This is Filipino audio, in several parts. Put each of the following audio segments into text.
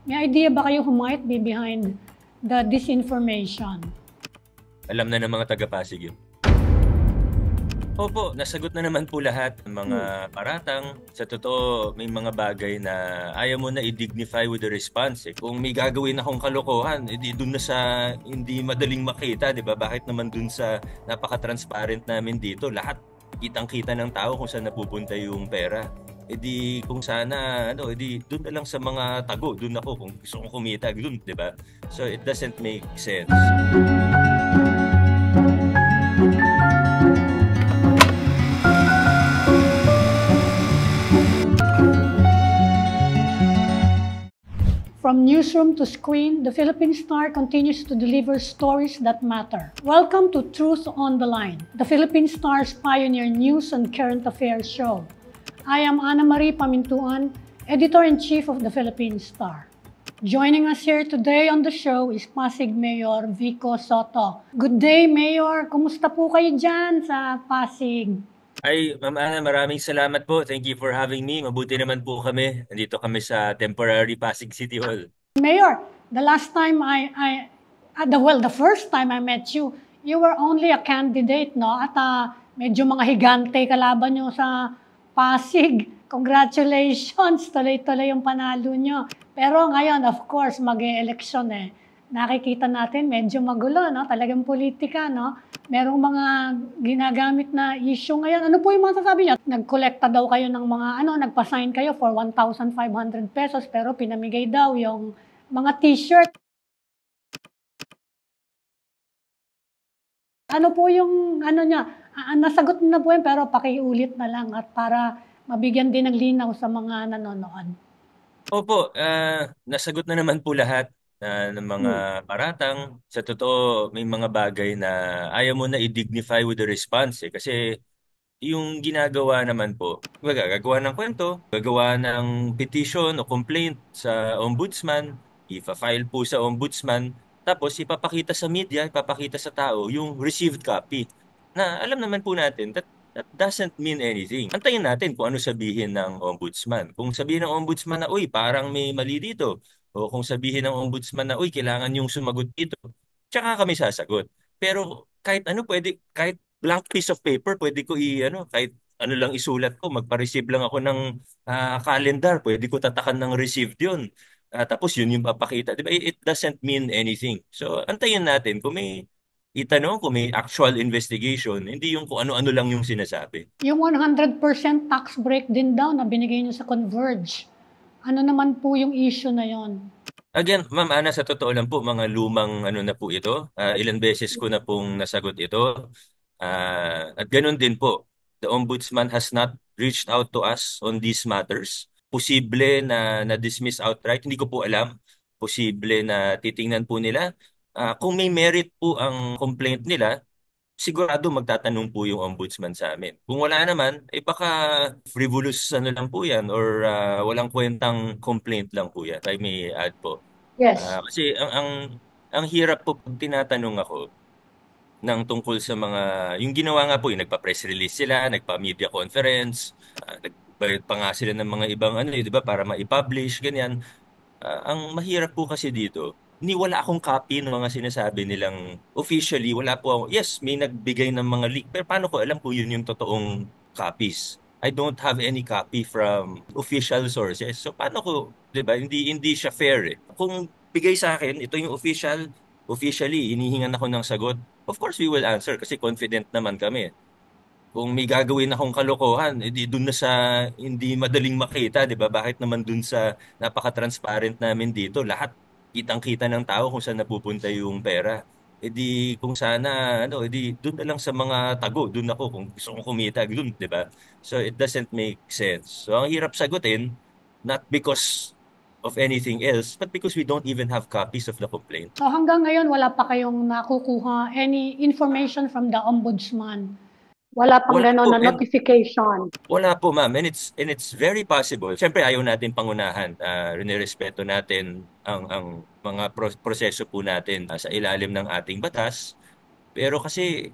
May idea ba kayo who might be behind the disinformation? Alam na ng mga taga-Pasig yun. Opo, nasagot na naman po lahat ng mga paratang. Sa totoo, may mga bagay na ayaw mo na i-dignify with the response. Kung may gagawin akong kalokohan, edi dun na sa hindi madaling makita, di ba? Bakit naman dun sa napaka-transparent namin dito, lahat kitang-kita ng tao kung saan napupunta yung pera. Edi kung sana, edi dun na lang sa mga tago, dun ako kung gusto kong kumita, dun, di ba? So it doesn't make sense. From newsroom to screen, the Philippine Star continues to deliver stories that matter. Welcome to Truth on the Line, the Philippine Star's pioneer news and current affairs show. I am Ana Marie Pamintuan, Editor-in-Chief of the Philippine Star. Joining us here today on the show is Pasig Mayor Vico Sotto. Good day, Mayor. Kumusta po kayo dyan sa Pasig? Ay, Ma'am Ana, maraming salamat po. Thank you for having me. Mabuti naman po kami. Nandito kami sa temporary Pasig City Hall. Mayor, the last time the first time I met you, you were only a candidate, no? At medyo mga higante kalaban nyo sa Pasig. Congratulations! Tuloy-tuloy yung panalo nyo. Pero ngayon, of course, mag-e-election eh. Nakikita natin medyo magulo, no? Talagang politika, no? Merong mga ginagamit na issue ngayon. Ano po yung masasabi niya? Nag-collecta daw kayo ng mga, nagpa-sign kayo for 1,500 pesos pero pinamigay daw yung mga t-shirt. Ano po yung, niya? Nasagot na po yun pero pakiulit na lang at para mabigyan din ng linaw sa mga nanonood. Opo, nasagot na naman po lahat ng mga paratang. Sa totoo, may mga bagay na ayaw mo na i-dignify with the response. Kasi yung ginagawa naman po, gagawa ng kwento, gagawa ng petition o complaint sa ombudsman, ipa-file po sa ombudsman, tapos ipapakita sa media, ipapakita sa tao yung received copy. Na alam naman po natin that doesn't mean anything. Antayin natin kung ano sabihin ng ombudsman. Kung sabihin ng ombudsman na, uy, parang may mali dito. O kung sabihin ng ombudsman na, uy, kailangan yung sumagot dito. Tsaka kami sasagot. Pero kahit ano, kahit blank piece of paper, pwede ko kahit ano lang isulat ko, magpa-receive lang ako ng calendar, pwede ko tatakan ng received yun. Tapos yun yung papakita. Di ba? It doesn't mean anything. So, antayin natin kung may itanong, kung may actual investigation, hindi yung kung ano-ano lang yung sinasabi. Yung 100% tax break din daw na binigay niyo sa Converge. Ano naman po yung issue na yon? Again, Ma'am Ana, sa totoo lang po, mga lumang ano na po ito. Ilang beses ko na pong nasagot ito. At ganun din po, the Ombudsman has not reached out to us on these matters. Posible na na-dismiss outright, hindi ko po alam. Posible na titingnan po nila. Kung may merit po ang complaint nila, sigurado magtatanong po yung ombudsman sa amin. Kung wala naman, baka frivolous ano lang po yan or walang kwentang complaint lang po yan. I may add po. Yes. Kasi ang hirap po pag tinatanong ako ng tungkol sa mga, yung ginawa nga po, yung nagpa-press release sila, nagpa-media conference, nagbayad pa nga sila ng mga ibang di ba, para ma-publish, ganyan. Ang mahirap po kasi dito, wala akong copy ng mga sinasabi nilang officially, wala po ako. Yes, may nagbigay ng mga leak, pero paano ko alam kung yun yung totoong copies? I don't have any copy from official sources. So paano ko, 'di ba? Hindi siya fair eh. Kung bigay sa akin, ito yung officially hinihingan ako ng sagot. Of course we will answer kasi confident naman kami. Kung may gagawin akong kalokohan, edi dun na sa hindi madaling makita, 'di ba? Bakit naman dun sa napaka-transparent namin dito, lahat kitang-kita ng tao kung saan napupunta yung pera. Edi kung sana edi dun na lang sa mga tago, dun ako kung gusto kong kumita dun, 'di ba? So it doesn't make sense. So ang hirap sagutin, not because of anything else, but because we don't even have copies of the complaint. So hanggang ngayon, wala pa kayong nakukuha any information from the ombudsman? Wala pang Wala gano'n po, na notification? wala po, ma'am. And it's very possible. Siyempre, ayaw natin pangunahan. Rinirespeto natin ang mga proseso po natin sa ilalim ng ating batas. Pero kasi,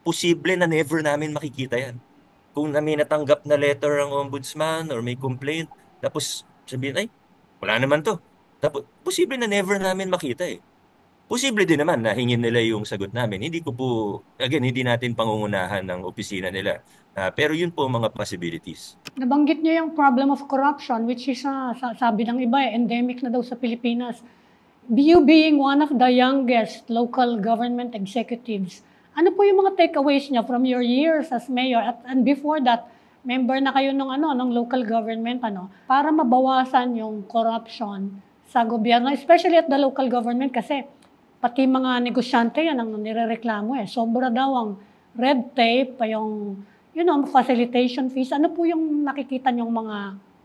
posible na never namin makikita yan. Kung may natanggap na letter ang ombudsman or may complaint, tapos sabihin, ay, wala naman to. Tapos, posible na never namin makita eh. Posible din naman na hingin nila yung sagot namin. Hindi ko po, again, hindi natin pangungunahan ng opisina nila. Pero yun po ang mga possibilities. Nabanggit niyo yung problem of corruption, which is, sabi ng iba, endemic na daw sa Pilipinas. You being one of the youngest local government executives, ano po yung mga takeaways niya from your years as mayor and before that, member na kayo ng local government para mabawasan yung corruption sa gobyerno, especially at the local government kasi pati mga negosyante yan ang nirereklamo eh. Sobra daw ang red tape, pa yung facilitation fees. Ano po yung nakikita niyong mga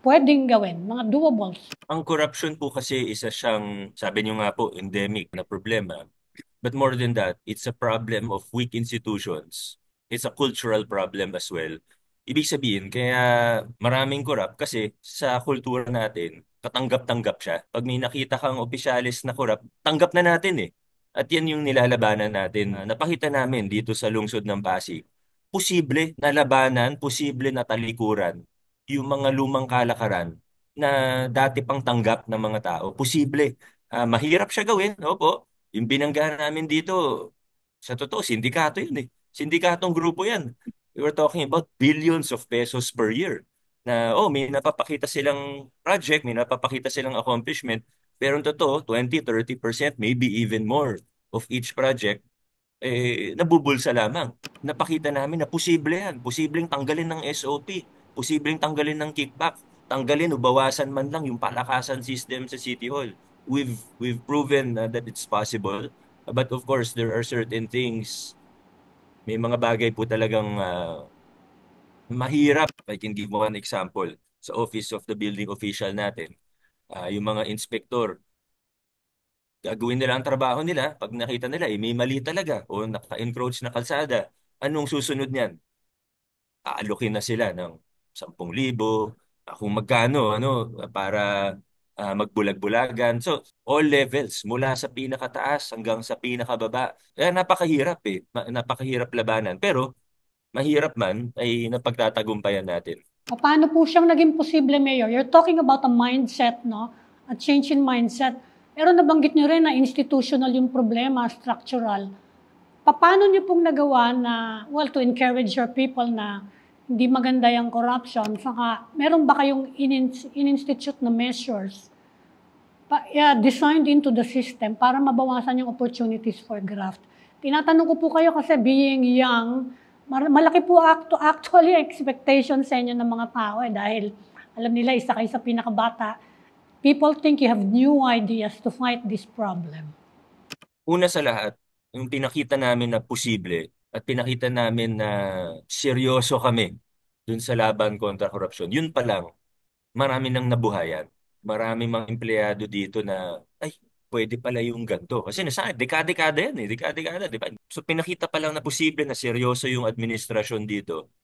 pwedeng gawin, mga doables? Ang corruption po kasi isa siyang, sabi niyo nga po, endemic na problema. But more than that, it's a problem of weak institutions. It's a cultural problem as well. Ibig sabihin, kaya maraming corrupt kasi sa kultura natin, katanggap-tanggap siya. Pag may nakita kang opisyalis na corrupt, tanggap na natin eh. At yan yung nilalabanan natin. Napakita namin dito sa lungsod ng Pasig. Posible na labanan, posible na talikuran yung mga lumang kalakaran na dati pang tanggap ng mga tao. Posible. Mahirap siya gawin, opo. Yung binanggahan namin dito, sa totoo, sindikato yun eh. Sindikatong grupo yan. We were talking about billions of pesos per year. Na, may napapakita silang project, may napapakita silang accomplishment. Pero ang totoo, 20-30%, maybe even more of each project, nabubulsa lamang. Napakita namin na posible yan. Posibleng tanggalin ng SOP. Posibleng tanggalin ng kickback. Tanggalin o bawasan man lang yung palakasan system sa City Hall. We've proven that it's possible. But of course, there are certain things, may mga bagay po talagang mahirap. I can give one example. Sa Office of the Building Official natin, yung mga inspektor, gagawin nila ang trabaho nila. Pag nakita nila, may mali talaga o naka-encroach na kalsada, anong susunod niyan? Aalokin na sila ng 10,000, kung magkano, para magbulag-bulagan. So, all levels, mula sa pinakataas hanggang sa pinakababa. Kaya napakahirap eh. Napakahirap labanan. Pero, mahirap man, ay napagtatagumpayan natin. Paano po siyang naging posible, Mayor? You're talking about a mindset, no? A change in mindset. Pero nabanggit niyo rin na institutional yung problema, structural. Paano niyo pong nagawa na, well, to encourage your people na hindi maganda yung corruption, saka meron ba kayong in-institute na measures designed into the system para mabawasan yung opportunities for graft? Tinatanong ko po kayo kasi being young, malaki po actually expectation sa inyo ng mga tao dahil alam nila isa kayo sa pinakabata. People think you have new ideas to fight this problem. Una sa lahat, yung pinakita namin na posible at pinakita namin na seryoso kami dun sa laban kontra korupsyon, yun pa lang, marami nang nabuhayan. Marami mga empleyado dito na, ay, pwede pala yung ganito. Kasi nasa dekada-dekada yan eh, dekada-dekada, di ba? So pinakita pa lang na posible na seryoso yung administrasyon dito.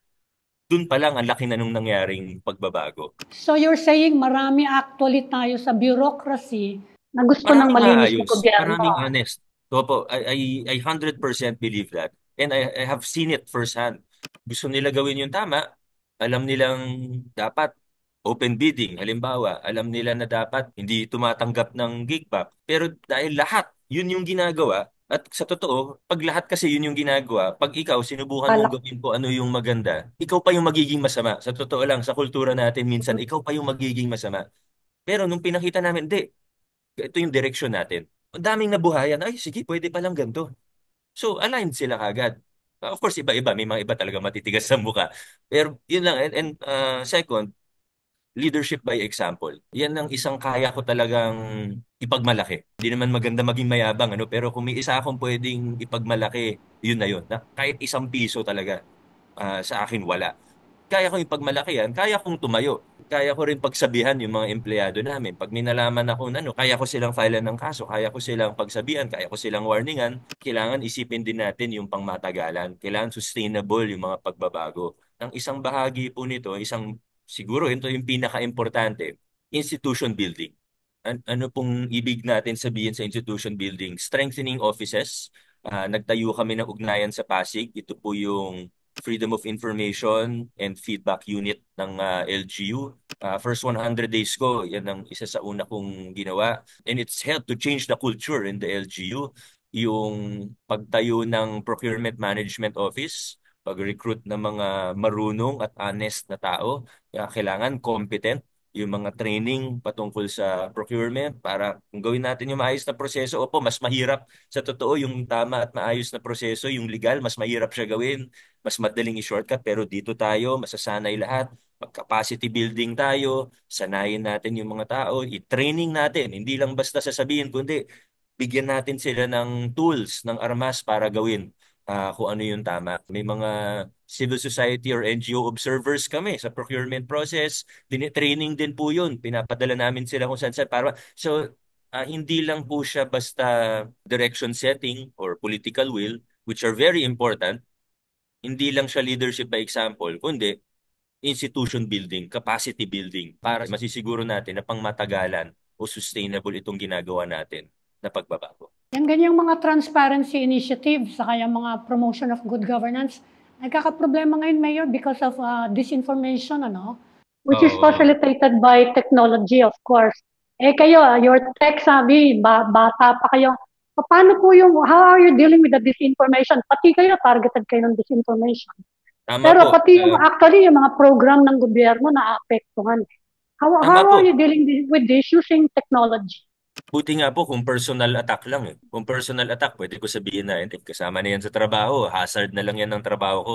Dun pa lang ang laki na nung nangyaring pagbabago. So you're saying marami actually tayo sa bureaucracy na gusto ng Maraming malinis na maayos, gobyerno. maraming honest. Opo, I 100% believe that. And I have seen it firsthand. Gusto nila gawin yung tama, alam nilang dapat open bidding. Halimbawa, alam nila na dapat hindi tumatanggap ng gigback. Pero dahil lahat, yun yung ginagawa. At sa totoo, pag lahat kasi yun yung ginagawa, pag ikaw sinubukan mong Alak. gawin ko ano yung maganda, ikaw pa yung magiging masama. Sa totoo lang, sa kultura natin, minsan ikaw pa yung magiging masama. Pero nung pinakita namin, hindi, ito yung direction natin. Ang daming nabuhayan, ay sige, pwede palang ganito. So, aligned sila kagad. Of course, iba-iba. May mga iba talaga matitigas sa mukha. Pero yun lang. And second, leadership by example. Yan ang isang kaya ko talagang ipagmalaki. Hindi naman maganda maging mayabang, pero kung may isa akong pwedeng ipagmalaki, yun na yun. Na kahit 1 piso talaga, sa akin wala. Kaya kong ipagmalaki yan, kaya kong tumayo. Kaya ko rin pagsabihan yung mga empleyado namin. Pag may nalaman ako kaya ko silang filean ng kaso, kaya ko silang pagsabihan, kaya ko silang warningan. Kailangan isipin din natin yung pangmatagalan. Kailangan sustainable yung mga pagbabago. Ang isang bahagi po nito, siguro ito yung pinaka-importante, institution building. Ano pong ibig natin sabihin sa institution building? Strengthening offices. Nagtayo kami ng ugnayan sa Pasig. Ito po yung Freedom of Information and Feedback Unit ng LGU. First 100 days ko, yan ang isa sa una kong ginawa. And it's helped to change the culture in the LGU. Yung pagtayo ng Procurement Management Office, pag-recruit ng mga marunong at honest na tao. Kailangan competent yung mga training patungkol sa procurement para kung gawin natin yung maayos na proseso. Opo, mas mahirap sa totoo yung tama at maayos na proseso. Yung legal, mas mahirap siya gawin. Mas madaling i-shortcut. Pero dito tayo, masasanay lahat. Mag-capacity building tayo, sanayin natin yung mga tao, i-training natin, hindi lang basta sasabihin, kundi bigyan natin sila ng tools, ng armas para gawin kung ano yung tama. May mga civil society or NGO observers kami sa procurement process, training din po yun, pinapadala namin sila kung saan saan. Hindi lang po siya basta direction setting or political will, which are very important, hindi lang siya leadership by example, kundi institution building, capacity building para masisiguro natin na pangmatagalan o sustainable itong ginagawa natin na pagbabago. Yung ganyang mga transparency initiatives, saka yung mga promotion of good governance, nagkakaproblema ngayon, Mayor, because of disinformation, ano? Which is facilitated by technology, of course. Kayo, your tech savvy, bata pa kayo. Paano po yung, how are you dealing with the disinformation? Pati kayo, targeted kayo ng disinformation. Tama Pero po. pati yung, actually, yung mga program ng gobyerno na apektuhan. How po. are you dealing with this using technology? Buti nga po kung personal attack lang eh. Kung personal attack, pwede ko sabihin na kasama na yan sa trabaho. Hazard na lang yan ng trabaho ko.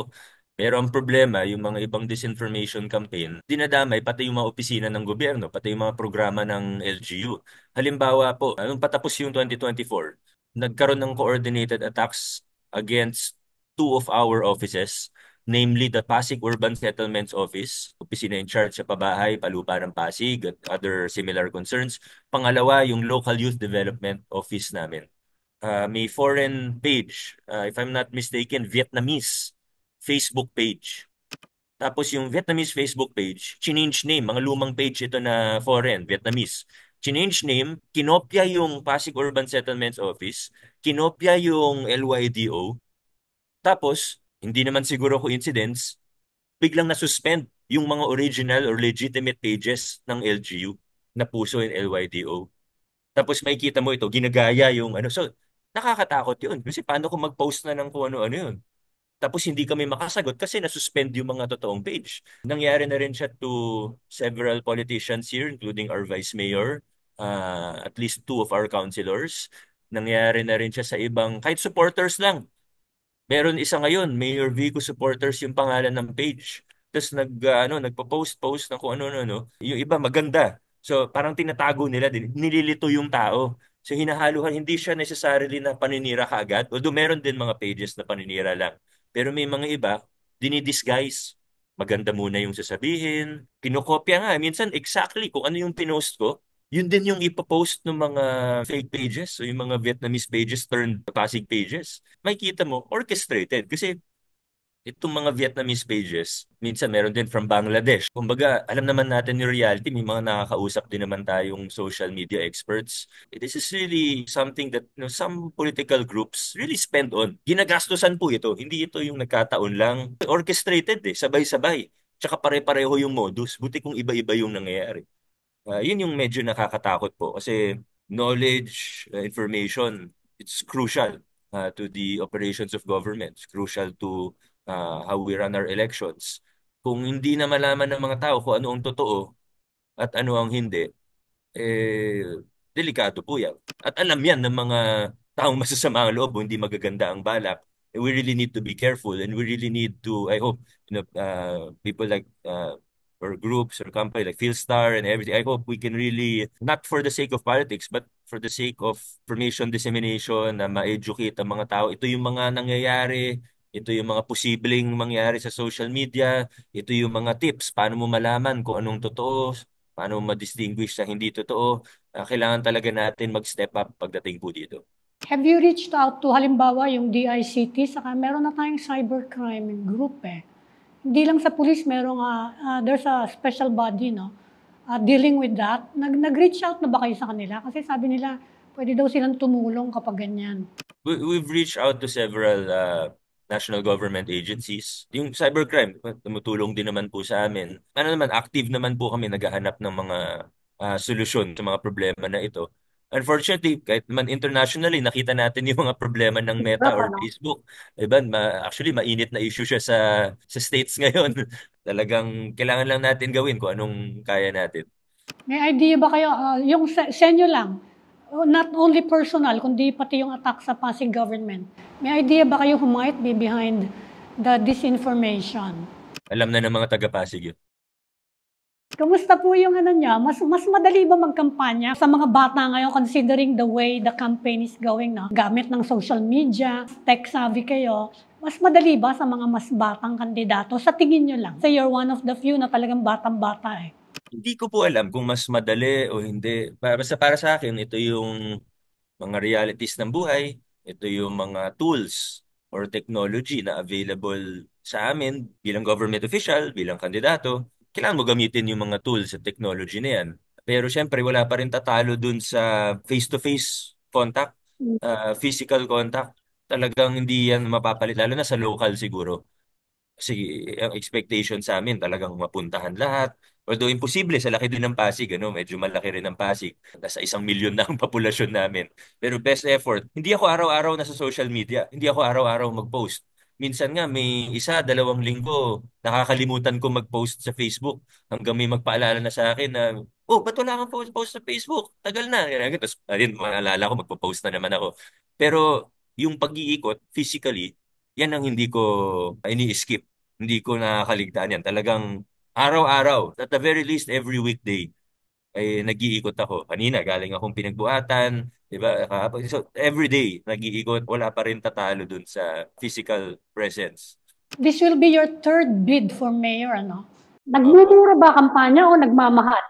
Pero ang problema, yung mga ibang disinformation campaign, dinadamay pati yung mga opisina ng gobyerno, pati yung mga programa ng LGU. Halimbawa po, nung patapos yung 2024, nagkaroon ng coordinated attacks against two of our offices, namely the Pasig Urban Settlements Office, opisina in charge sa pabahay, palupa ng Pasig at other similar concerns. Pangalawa, yung Local Youth Development Office namin. May foreign page, if I'm not mistaken, Vietnamese Facebook page. Tapos yung Vietnamese Facebook page, change name, mga lumang page ito na foreign, Vietnamese. Change name, kinopya yung Pasig Urban Settlements Office, kinopya yung LYDO, tapos, hindi naman siguro coincidence, biglang na-suspend yung mga original or legitimate pages ng LGU na puso in LYDO. Tapos makikita mo ito, ginagaya yung ano. So, nakakatakot yun. Kasi paano kung mag-post na ng kung ano-ano yun? Tapos hindi kami makasagot kasi na-suspend yung mga totoong page. Nangyari na rin siya to several politicians here, including our Vice Mayor, at least two of our councilors. Nangyari na rin siya sa ibang, kahit supporters lang. Meron isa ngayon, Mayor Vico supporters yung pangalan ng page. Tapos nagpo-post ng kung ano. Yung iba maganda. So parang tinatago nila din, nililito yung tao. So hinahaluhan, hindi siya necessarily na paninira kaagad. Although meron din mga pages na paninira lang. Pero may mga iba, dinidisguise. Maganda muna yung sasabihin. Kinokopya nga. Minsan exactly kung ano yung pinost ko, yun din yung ipopost ng mga fake pages o yung mga Vietnamese pages turned Pasig pages. Makikita mo, orchestrated. Kasi itong mga Vietnamese pages, minsan meron din from Bangladesh. Kumbaga, alam naman natin yung reality, may mga nakakausap din naman tayong social media experts. This is really something that some political groups really spend on. Ginagastosan po ito. Hindi ito yung nagkataon lang. Orchestrated sabay-sabay. Tsaka pare-pareho yung modus. Buti kung iba-iba yung nangyayari. Yun yung medyo nakakatakot po kasi knowledge, information, it's crucial to the operations of government. It's crucial to how we run our elections. Kung hindi na malaman ng mga tao kung ano ang totoo at ano ang hindi, delikado po yan. At alam yan ng mga taong masasama ang loob o hindi magaganda ang balak. We really need to be careful and we really need to, I hope, people like or groups or company like Philstar and everything, I hope we can really, not for the sake of politics, but for the sake of information dissemination, na ma-educate ang mga tao. Ito yung mga nangyayari, ito yung mga posibleng mangyari sa social media, ito yung mga tips, paano mo malaman kung anong totoo, paano ma-distinguish sa hindi totoo. Kailangan talaga natin mag-step up pagdating po dito. Have you reached out to halimbawa yung DICT, saka meron na tayong cybercrime group Hindi lang sa police, there's a special body dealing with that. Nag-reach out na ba kayo sa kanila? Kasi sabi nila, pwede daw silang tumulong kapag ganyan. We've reached out to several national government agencies. Yung cybercrime, tumutulong din naman po sa amin. Ano naman, active naman po kami naghahanap ng mga solusyon sa mga problema na ito. Unfortunately, kahit man internationally, nakita natin yung mga problema ng Meta Hirap, or ano? Facebook. Diba? Actually, mainit na issue siya sa States ngayon. Talagang kailangan lang natin gawin kung anong kaya natin. May idea ba kayo, yung sa inyo lang, not only personal, kundi pati yung attack sa Pasig government, may idea ba kayo who might be behind the disinformation? Alam na ng mga taga-Pasig yun. Kamusta po yung ano niya? Mas madali ba magkampanya sa mga bata ngayon considering the way the campaign is going, no? Gamit ng social media, tech savvy kayo. Mas madali ba sa mga mas batang kandidato? Sa tingin nyo lang. Say you're one of the few na talagang batang-bata eh. Hindi ko po alam kung mas madali o hindi. Basta para sa akin, ito yung mga realities ng buhay. Ito yung mga tools or technology na available sa amin bilang government official, bilang kandidato. Kailangan mo gamitin yung mga tools at technology na yan. Pero syempre, wala pa rin tatalo dun sa face-to-face contact, physical contact. Talagang hindi yan mapapalit, lalo na sa local siguro. Kasi ang expectation sa amin talagang mapuntahan lahat. Although imposible sa laki din ng Pasig, ano, medyo malaki rin ang Pasig. Nasa 1 milyon na ang populasyon namin. Pero best effort. Hindi ako araw-araw nasa social media. Hindi ako araw-araw mag-post. Minsan nga may 1, 2 linggo nakakalimutan ko mag-post sa Facebook hanggang may magpaalala na sa akin na, oh, ba't wala kang post sa Facebook? Tagal na. Tapos, ayun, maalala ko, magpo-post na naman ako. Pero yung pag-iikot physically, yan ang hindi ko ini-skip. Hindi ko nakakaligtaan yan. Talagang araw-araw, at the very least every weekday, ay nag-iikot ako. Kanina, galing akong pinagbuhatan, di ba? Kahapon. So, every day, nag-iikot. Wala pa rin tatalo dun sa physical presence. This will be your third bid for mayor, ano? Opo. Nagmumura ba kampanya o nagmamahal?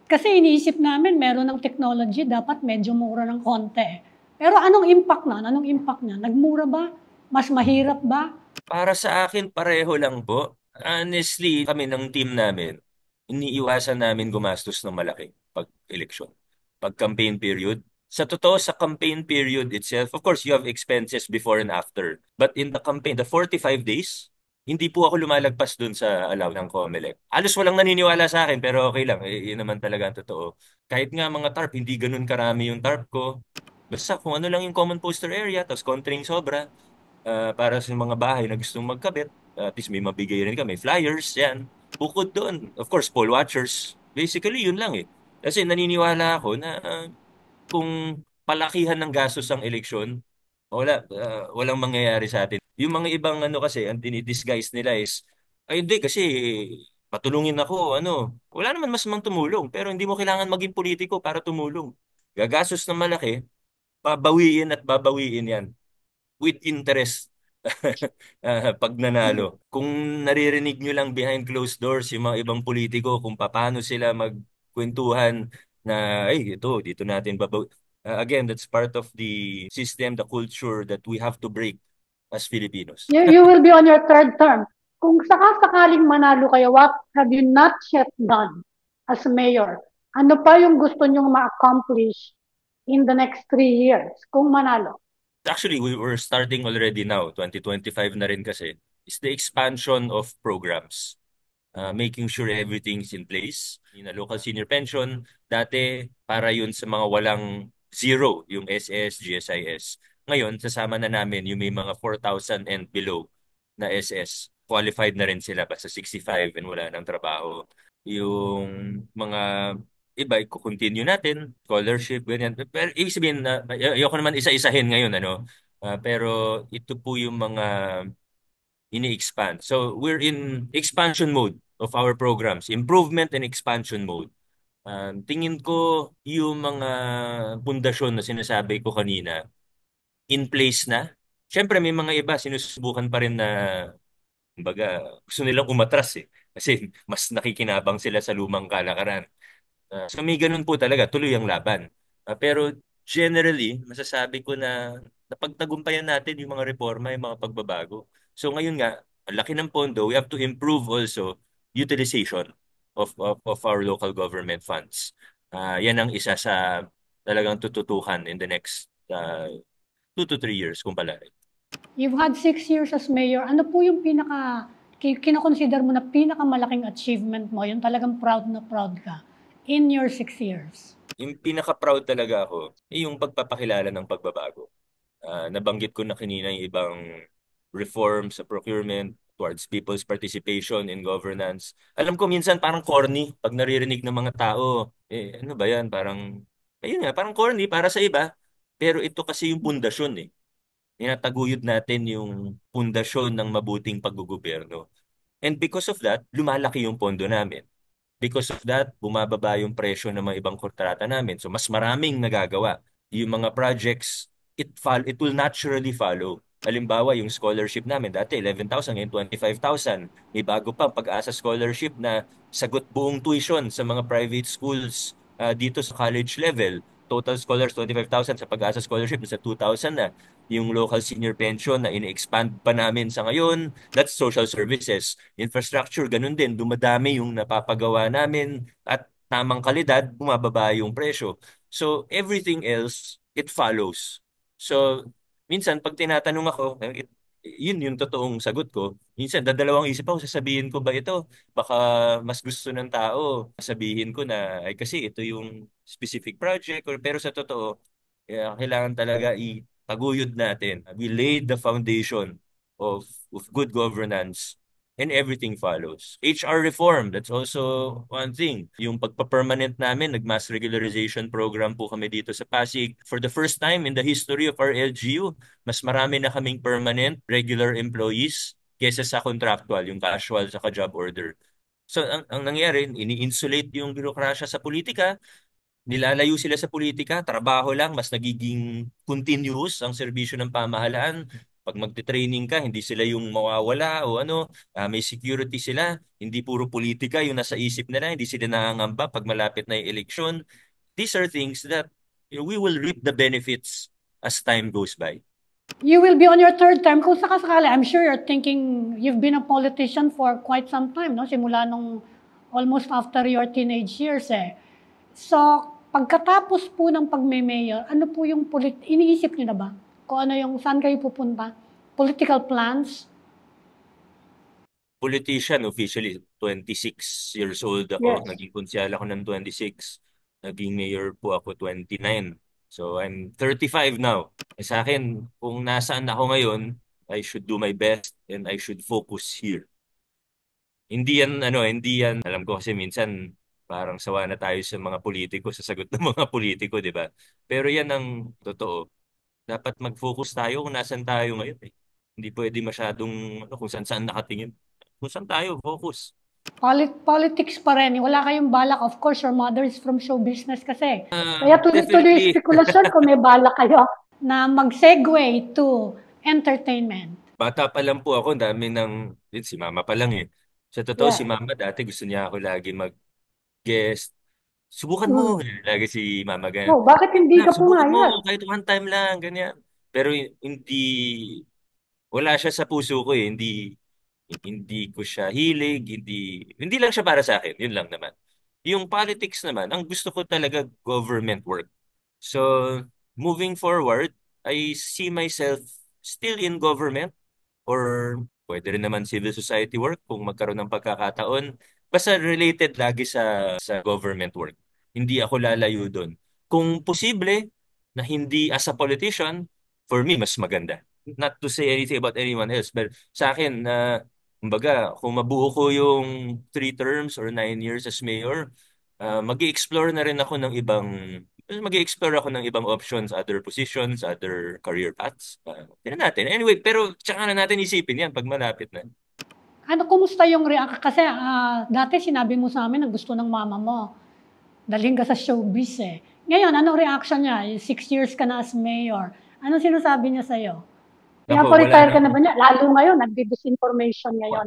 Kasi iniisip namin, meron ng technology, dapat medyo mura ng konti. Pero anong impact na? Anong impact niya? Nagmura ba? Mas mahirap ba? Para sa akin, pareho lang po. Honestly, kami ng team namin, iniiwasan namin gumastos ng malaki pag eleksyon, pag campaign period. Sa totoo, sa campaign period itself, of course, you have expenses before and after. But in the campaign, the 45 days, hindi po ako lumalagpas dun sa allow ng COMELEC. Halos walang naniniwala sa akin, pero okay lang. Yun naman talaga ang totoo. Kahit nga mga tarp, hindi ganun karami yung tarp ko. Basta kung ano lang yung common poster area, tapos konting sobra, para sa mga bahay na gustong magkabit. At least may mabigay rin kami. Flyers, yan. Bukod doon, of course, poll watchers. Basically, yun lang eh. Kasi naniniwala ako na kung palakihan ng gastos ang eleksyon, walang mangyayari sa atin. Yung mga ibang ano kasi, ang dinidisguise nila is, ay hindi kasi patulungin ako, ano. Wala naman mas mang tumulong, pero hindi mo kailangan maging politiko para tumulong. Gagastos ng malaki, babawiin at babawiin yan with interest pag nanalo. Kung naririnig nyo lang behind closed doors yung mga ibang politiko kung paano sila magkwentuhan na, ay, ito, dito natin babaw. Again, that's part of the system, the culture that we have to break as Filipinos. You will be on your third term. Kung sakasakaling manalo kayo, what have you not yet done as mayor? Ano pa yung gusto nyong ma-accomplish in the next 3 years kung manalo? Actually, we were starting already now, 2025 na rin kasi, is the expansion of programs. Making sure everything's in place. Yung local senior pension, dati para yun sa mga walang zero, yung SS, GSIS. Ngayon, sasama na namin yung may mga 4,000 and below na SS. Qualified na rin sila basta 65 and wala ng trabaho. Yung mga iba, i-continue natin, scholarship, ganyan. Pero ibig sabihin na, ayoko naman isa-isahin ngayon, ano. Pero ito po yung mga ini-expand. So we're in expansion mode of our programs, improvement and expansion mode. Tingin ko yung mga pundasyon na sinasabi ko kanina, in place na. Siyempre may mga iba sinusubukan pa rin na, kumbaga, gusto nilang umatras eh. Kasi mas nakikinabang sila sa lumang kalakaran. So may ganun po talaga, tuloy ang laban. Pero generally, masasabi ko na napagtagumpayan natin yung mga reforma, yung mga pagbabago. So ngayon nga, ang laki ng pondo, we have to improve also utilization of our local government funds. Yan ang isa sa talagang tututukan in the next 2 to 3 years kung pala. You've had 6 years as mayor. Ano po yung kinakonsider mo na pinakamalaking achievement mo? Yung talagang proud ka in your 6 years. Yung pinaka-proud talaga ako, yung pagpapakilala ng pagbabago. Nabanggit ko na kanina yung ibang reform sa procurement towards people's participation in governance. Alam ko minsan parang corny pag naririnig ng mga tao. Ano ba yan? Parang, ayun nga, parang corny para sa iba. Pero ito kasi yung pundasyon eh. Tinataguyod natin yung pundasyon ng mabuting paggugobyerno. And because of that, lumalaki yung pondo namin. Because of that, bumababa yung presyo ng mga ibang kontrata namin. So mas maraming nagagawa. Yung mga projects, it will naturally follow. Halimbawa, yung scholarship namin, dati 11,000, ngayon 25,000. May bago pa pag-asa scholarship na sagot buong tuition sa mga private schools dito sa college level. Total scholars 25,000 sa pag-asa scholarship sa 2,000 na. Yung local senior pension na ini-expand pa namin sa ngayon, that's social services. Infrastructure, ganun din. Dumadami yung napapagawa namin at tamang kalidad, bumababa yung presyo. So, everything else, it follows. So, minsan, pag tinatanong ako, yun yung totoong sagot ko. Minsan, dadalawang isip ako, sasabihin ko ba ito? Baka mas gusto ng tao, sabihin ko na, ay kasi ito yung specific project. Pero sa totoo, kailangan talaga itaguyod natin. We laid the foundation of good governance and everything follows. HR reform, that's also one thing. Yung pagpa-permanent namin, nag-mass regularization program po kami dito sa Pasig. For the first time in the history of our LGU, mas marami na kaming permanent, regular employees kesa sa contractual, yung casual sa job order. So, ang nangyari, ini-insulate yung birokrasya sa politika, nilalayo sila sa politika, trabaho lang, mas nagiging continuous ang serbisyo ng pamahalaan. Pag magte-training ka, hindi sila yung mawawala o ano, may security sila, hindi puro politika yung nasa isip nila, hindi sila nangangamba pag malapit na yung eleksyon. These are things that we will reap the benefits as time goes by. You will be on your third term. Kung sakasakali, I'm sure you're thinking you've been a politician for quite some time, no? Simula nung almost after your teenage years eh. So, pagkatapos po ng pagme-mayor, ano po yung iniisip niyo na ba? Kung ano yung saan kayo pupunta? Political plans? Politician, officially 26 years old ako. Yes. Naging konsyal ako ng 26. Naging mayor po ako 29. So I'm 35 now. Sa akin, kung nasaan ako ngayon, I should do my best and I should focus here. Hindi yan, alam ko kasi minsan parang sawa na tayo sa mga politiko, sa sagot ng mga politiko, di ba? Pero yan ang totoo. Dapat mag-focus tayo kung nasan tayo ngayon eh. Hindi pwede masyadong kung saan-saan nakatingin. Kung saan tayo, focus. Politics pa rin. Wala kayong balak. Of course, your mother is from show business kasi. Kaya tuloy-tuloy Definitely. spekulasyon kung may balak kayo na mag-segue to entertainment. Bata pa lang po ako, dami din si mama pa lang eh. Sa totoo, si Yeah. mama dati gusto niya ako lagi mag-guest. Subukan mo. Mm. Lagi si mama ganyan. Oh, bakit hindi ka Subukan mo, pumayag? kahit one time lang, ganyan. Pero hindi, wala siya sa puso ko eh. Hindi ko siya hilig, hindi lang siya para sa akin. Yun lang naman. Yung politics naman, ang gusto ko talaga government work. So, moving forward, I see myself still in government or pwede rin naman civil society work kung magkaroon ng pagkakataon. Basta related lagi sa government work. Hindi ako lalayo doon. Kung posible na hindi as a politician, for me, mas maganda. Not to say anything about anyone else, but sa akin, kumbaga, kung mabuo ko yung 3 terms or 9 years as mayor, mag-explore na rin ako ng mag-explore ako ng ibang options, other positions, other career paths. Tignan natin. Anyway, pero tsaka na natin isipin yan pag malapit na. Ano, kumusta yung kasi dati sinabi mo sa amin na gusto ng mama mo. Dalhin ka sa showbiz eh. Ngayon, anong reaction niya? 6 years ka na as mayor. Anong sinasabi niya sa'yo? Ako, wala Pinaparetire ka nang, na ba niya? Lalo ngayon, nagdi-disinformation ngayon.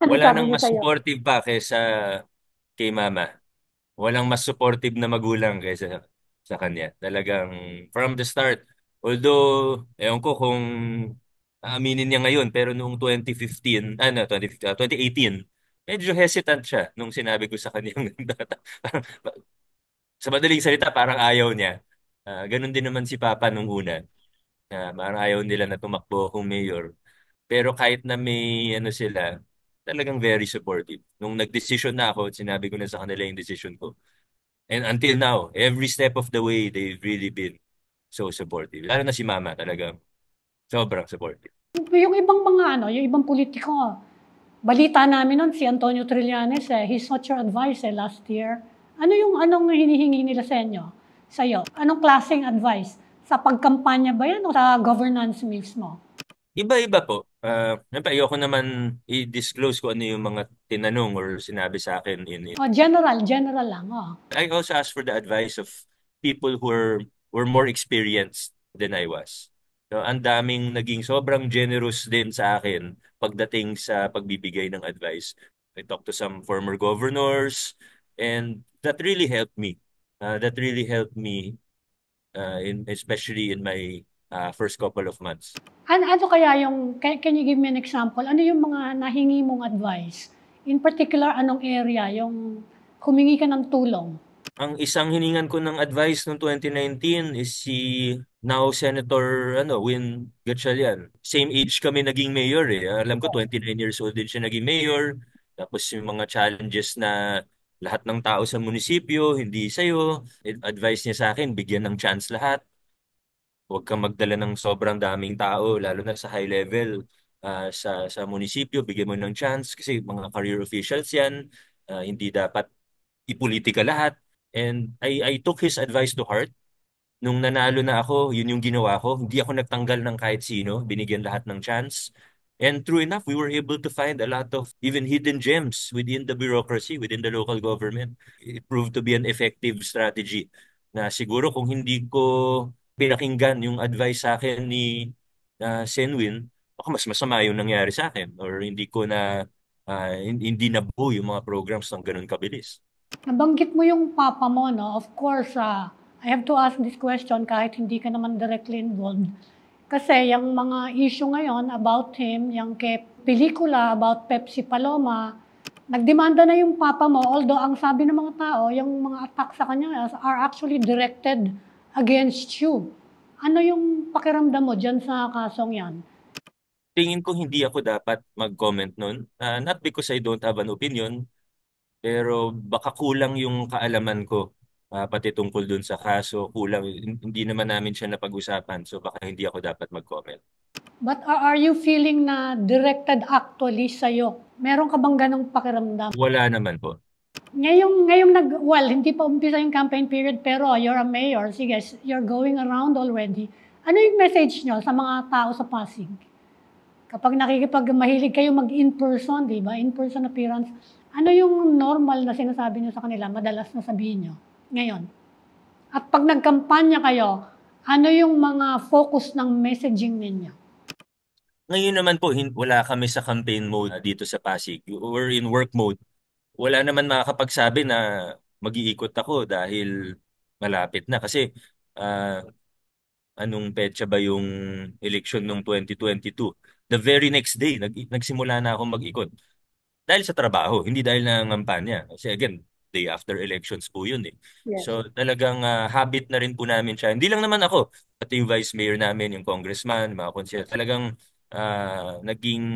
Ano wala sabi nang niya mas sa'yo? supportive pa kaysa kay mama. Walang mas supportive na magulang kaysa sa kanya. Talagang from the start, although, ewan ko kung aaminin niya ngayon, pero noong 2015, 2018, medyo hesitant siya nung sinabi ko sa kanya. Parang, sa madaling salita, parang ayaw niya. Ganun din naman si Papa nung una. Parang ayaw nila na tumakbo akong mayor. Pero kahit na may ano sila, talagang very supportive. Nung nagdesisyon na ako, sinabi ko na sa kanila yung decision ko. And until now, every step of the way, they've really been so supportive. Lalo na si Mama, talagang sobrang supportive. Yung ibang mga ano, yung ibang politiko, balita namin nun si Antonio Trillanes, he sought your advice last year. Ano yung anong hinihingi nila sa inyo? Sa'yo? Anong klaseng advice? Sa pagkampanya ba yan o sa governance mismo? Iba-iba po. Ayoko naman i-disclose kung ano yung mga tinanong or sinabi sa akin in. Oh, general, general lang. Oh. I also asked for the advice of people who were more experienced than I was. So, ang daming naging sobrang generous din sa akin pagdating sa pagbibigay ng advice. I talked to some former governors and that really helped me. That really helped me especially in my first couple of months. Ano kaya yung, can you give me an example? Ano yung mga nahingi mong advice? In particular, anong area yung humingi ka ng tulong? Ang isang hiningan ko ng advice noong 2019 is si now Senator Win Gatchalian. Same age kami naging mayor eh. Alam ko 29 years old din siya naging mayor. Tapos yung mga challenges na lahat ng tao sa munisipyo, hindi sa'yo. Advice niya sa akin, bigyan ng chance lahat. Huwag kang magdala ng sobrang daming tao, lalo na sa high level sa munisipyo. Bigyan mo ng chance kasi mga career officials yan. Hindi dapat ipolitika lahat. And I took his advice to heart. Nung nanalo na ako, yun yung ginawa ko. Hindi ako nagtanggal ng kahit sino. Binigyan lahat ng chance. And true enough, we were able to find a lot of even hidden gems within the bureaucracy, within the local government. It proved to be an effective strategy na siguro kung hindi ko pinakinggan yung advice sa akin ni Senwin, baka mas masama yung nangyari sa akin or hindi ko na hindi nabuo yung mga programs ng ganun kabilis. Nabanggit mo yung papa mo, no? Of course, I have to ask this question kahit hindi ka naman directly involved. Kasi yung mga issue ngayon about him, yung kay pelikula about Pepsi Paloma, nagdemanda na yung papa mo, although ang sabi ng mga tao, yung mga attack sa kanya are actually directed against you. Ano yung pakiramdam mo dyan sa kasong yan? Tingin ko hindi ako dapat mag-comment nun. Not because I don't have an opinion, pero baka kulang yung kaalaman ko pati tungkol dun sa kaso. Kulang, hindi naman namin siya napag-usapan. So baka hindi ako dapat mag-comment. But are you feeling na directed actually sa'yo? Meron ka bang ganong pakiramdam? Wala naman po. Well, hindi pa umpisa yung campaign period, pero you're a mayor, sige, you're going around already. Ano yung message nyo sa mga tao sa Pasig? Kapag mahilig kayo mag-in-person, di ba? In-person appearance, ano yung normal na sinasabi nyo sa kanila, madalas na sabihin nyo ngayon? At pag nagkampanya kayo, ano yung mga focus ng messaging ninyo? Ngayon naman po, wala kami sa campaign mode dito sa Pasig. We're in work mode. Wala naman makakapagsabi na mag-iikot ako dahil malapit na. Kasi ah, anong petsa ba yung election nung 2022? The very next day, nagsimula na akong mag-ikot. Dahil sa trabaho, hindi dahil nangangampanya. Kasi again, day after elections po yun eh. Yes. So talagang habit na rin po namin siya. Hindi lang naman ako, pati yung vice mayor namin, yung congressman, mga konsel, talagang naging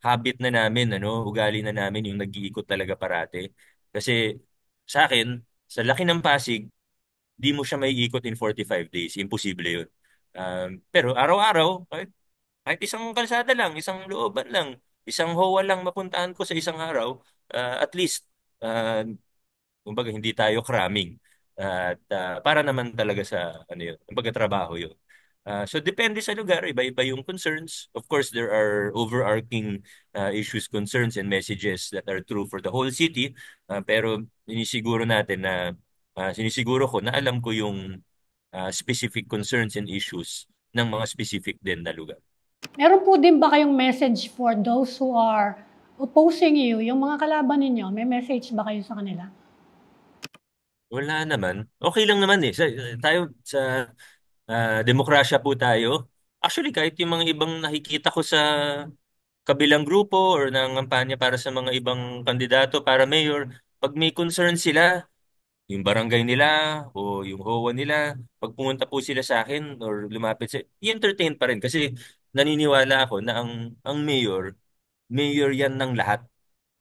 habit na namin, ugali na namin yung nag-iikot talaga parate. Kasi sa akin, sa laki ng Pasig, di mo siya may ikot in 45 days. Imposible yun. Pero araw-araw, kahit isang kalsada lang, isang looban lang, isang HOA lang mapuntahan ko sa isang araw, at least, kumbaga hindi tayo cramming. At para naman talaga sa ano yun, kumbaga trabaho yun. So depende sa lugar, iba-iba yung concerns. Of course, there are overarching issues, concerns, and messages that are true for the whole city. Pero sinisiguro ko na alam ko yung specific concerns and issues ng mga specific din na lugar. Meron po din ba kayong message for those who are opposing you, yung mga kalaban ninyo, may message ba kayo sa kanila? Wala naman. Okay lang naman eh. Tayo sa demokrasya po tayo. Actually, kahit yung mga ibang nakikita ko sa kabilang grupo or nangampanya para sa mga ibang kandidato para mayor, pag may concern sila, yung barangay nila o yung HOA nila, pag pumunta po sila sa akin or lumapit sa, i-entertain pa rin kasi naniniwala ako na ang mayor, mayor yan ng lahat.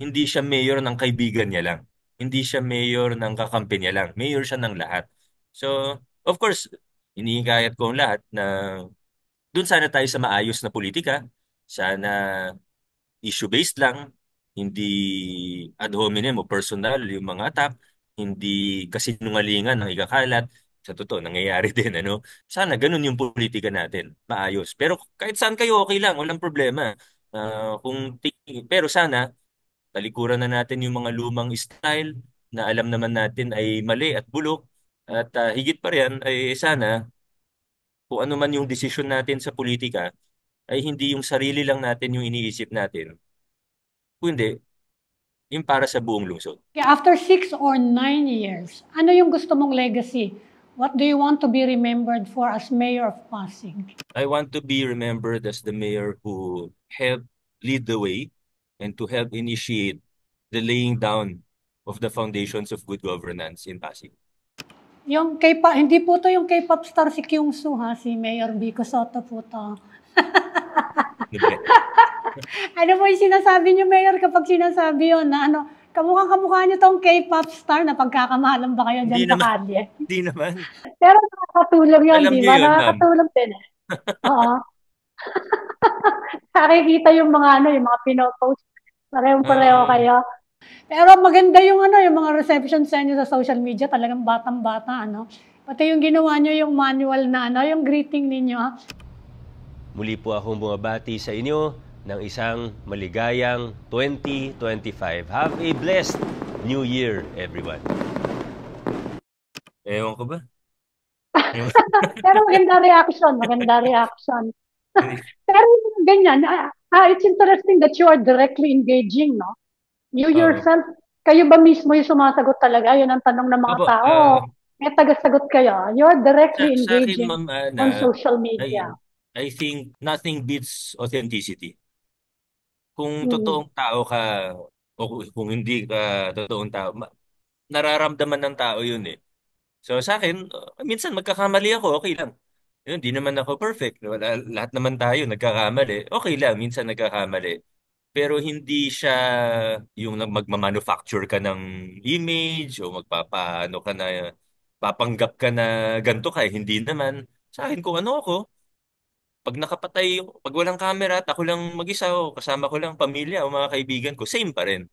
Hindi siya mayor ng kaibigan niya lang. Hindi siya mayor ng kakampi niya lang. Mayor siya ng lahat. So, of course, hinihikayat ko ang lahat na doon sana tayo sa maayos na politika. Sana issue-based lang, hindi ad hominem o personal yung mga attack, hindi kasinungalingan ang ikakalat. Sa totoo, nangyayari din, ano? Sana ganun yung politika natin, maayos. Pero kahit saan kayo, okay lang, walang problema. Pero sana, talikuran na natin yung mga lumang style na alam naman natin ay mali at bulok. At higit pa riyan ay sana kung ano man yung desisyon natin sa politika ay hindi yung sarili lang natin yung iniisip natin, kundi yung para sa buong lungsod. Okay, after 6 or 9 years, ano yung gusto mong legacy? What do you want to be remembered for as mayor of Pasig? I want to be remembered as the mayor who helped lead the way and to help initiate the laying down of the foundations of good governance in Pasig. Yung K-pop, hindi po to yung K-pop star si Kyungsu ha, si Mayor Vico Soto po to. Diba? Ano po yung sinasabi niyo, Mayor, kapag sinasabi yun na ano, kamukha niyo tong K-pop star na pagkakamahalan ba kayo Hindi dyan sa naman. kalye? Hindi naman. Pero nakakatulong yun, Alam di niyo ba? yun, ma'am. Nakakatulong din eh. Oo. Nakikita yung mga ano, yung mga pinopost. Parehong-pareho Oo. kayo. Pero maganda yung ano, yung mga reception sa inyo sa social media, talagang batang-bata, ano. Pati yung ginawa nyo yung manual na ano, yung greeting ninyo, ha? Muli po akong bumabati sa inyo ng isang maligayang 2025. Have a blessed New Year, everyone. Ewan ko ba? Pero maganda reaction. Pero yung ganyan, it's interesting that you are directly engaging, no? You yourself, kayo ba mismo yung sumasagot talaga? Yun ang tanong ng mga Opo, tao. May tagasagot kayo. You're directly sa akin, engaging ma'am on Ana, social I, media. I think nothing beats authenticity. Kung Hmm. totoong tao ka o kung hindi ka totoong tao, nararamdaman ng tao yun eh. So sa akin, minsan magkakamali ako, okay lang. Yun, di naman ako perfect. Lahat naman tayo nagkakamali. Okay lang, minsan nagkakamali. Pero hindi siya yung magmamanufacture ka ng image o magpapaano ka na papanggap ka na ganito ka. Hindi naman. Sa akin, kung ano ako, pag walang camera at ako lang mag-isa o kasama ko lang pamilya o mga kaibigan ko, same pa rin.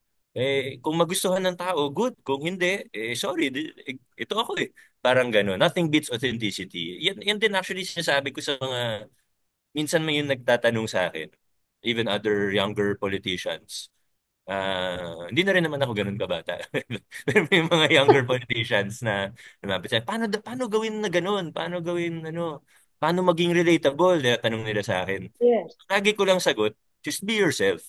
Kung magustuhan ng tao, good. Kung hindi, sorry, ito ako eh. Parang gano'n. Nothing beats authenticity. Yan din actually sinasabi ko sa mga, minsan may yung nagtatanong sa akin, even other younger politicians. Hindi na rin naman ako ganun kabata. Pero may mga younger politicians na lumapit sa akin, paano gawin na ganun? Paano gawin, ano, paano maging relatable? Tanong nila sa akin. Yes. Lagi ko lang sagot, just be yourself.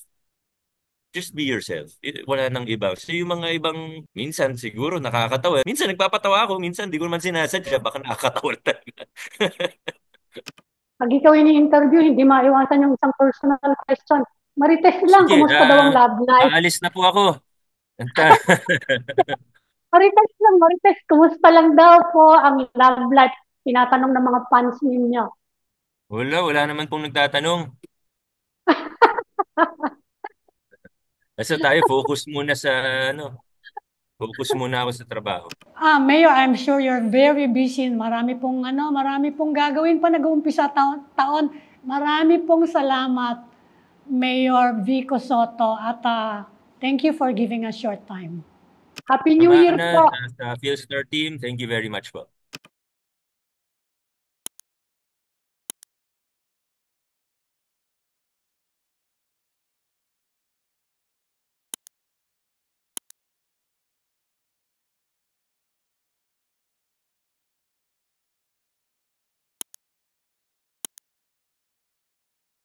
Just be yourself. Wala nang iba. So yung mga ibang, minsan siguro nakakatawa. Minsan nagpapatawa ako, minsan di ko naman sinasadya, baka nakakatawa talaga. Pag ikaw ini-interview, hindi maiwasan yung isang personal question. Marites lang, Sige, kumusta daw ang love life? aalis na po ako. Marites, kumusta lang daw po ang love life? Tinatanong ng mga fans ninyo. Wala naman pong nagtatanong. Basta tayo, focus muna ako sa trabaho. Mayor, I'm sure you're very busy. Marami pong gagawin pa nag-uumpisa taon. Marami pong salamat, Mayor Vico Soto, at thank you for giving us your time. Happy New Year Ana, po! sa PhilStar team, thank you very much po.